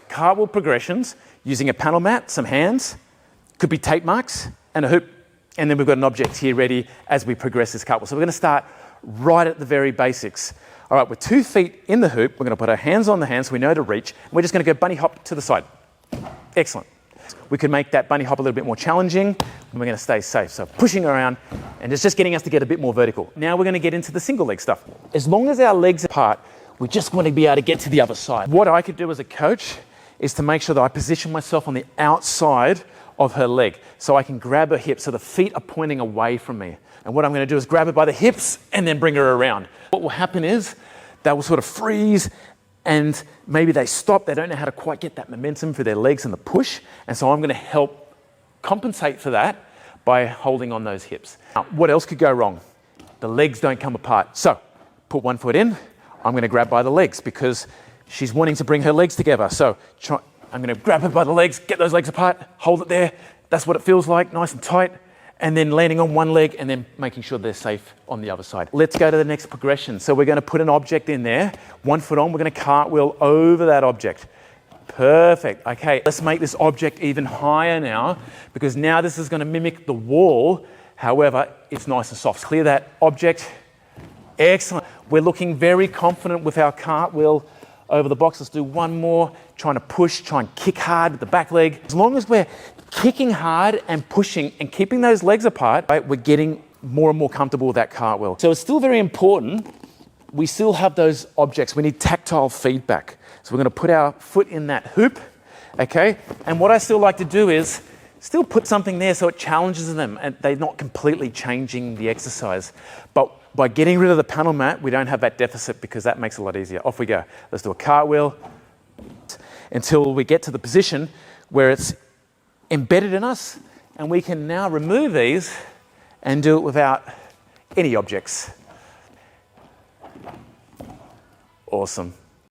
cartwheel progressions using a panel mat, some hands, could be tape marks and a hoop. And then we've got an object here ready as we progress this cartwheel. So we're going to start right at the very basics. All right, with 2 feet in the hoop, we're going to put our hands on the hands so we know to reach. And we're just going to go bunny hop to the side. Excellent. We could make that bunny hop a little bit more challenging, and we're going to stay safe. So pushing around, and it's just getting us to get a bit more vertical. Now we're going to get into the single leg stuff. As long as our legs are apart, we just want to be able to get to the other side. What I could do as a coach is to make sure that I position myself on the outside of her leg so I can grab her hips so the feet are pointing away from me. And what I'm going to do is grab her by the hips and then bring her around. What will happen is they will sort of freeze and maybe they stop. They don't know how to quite get that momentum for their legs and the push. And so I'm going to help compensate for that by holding on those hips. Now, what else could go wrong? The legs don't come apart. So put 1 foot in. I'm going to grab by the legs because she's wanting to bring her legs together. So I'm going to grab her by the legs, get those legs apart, hold it there. That's what it feels like, nice and tight. And then landing on one leg and then making sure they're safe on the other side. Let's go to the next progression. So we're going to put an object in there, 1 foot on, we're going to cartwheel over that object. Perfect. Okay, let's make this object even higher now because now this is going to mimic the wall. However, it's nice and soft. Clear that object. Excellent. We're looking very confident with our cartwheel over the box. Let's do one more. Trying to push, try and kick hard with the back leg. As long as we're kicking hard and pushing and keeping those legs apart, right, we're getting more and more comfortable with that cartwheel. So it's still very important. We still have those objects. We need tactile feedback. So we're going to put our foot in that hoop, okay? And what I still like to do is still put something there so it challenges them and they're not completely changing the exercise. But by getting rid of the panel mat, we don't have that deficit because that makes it a lot easier. Off we go. Let's do a cartwheel until we get to the position where it's embedded in us and we can now remove these and do it without any objects. Awesome.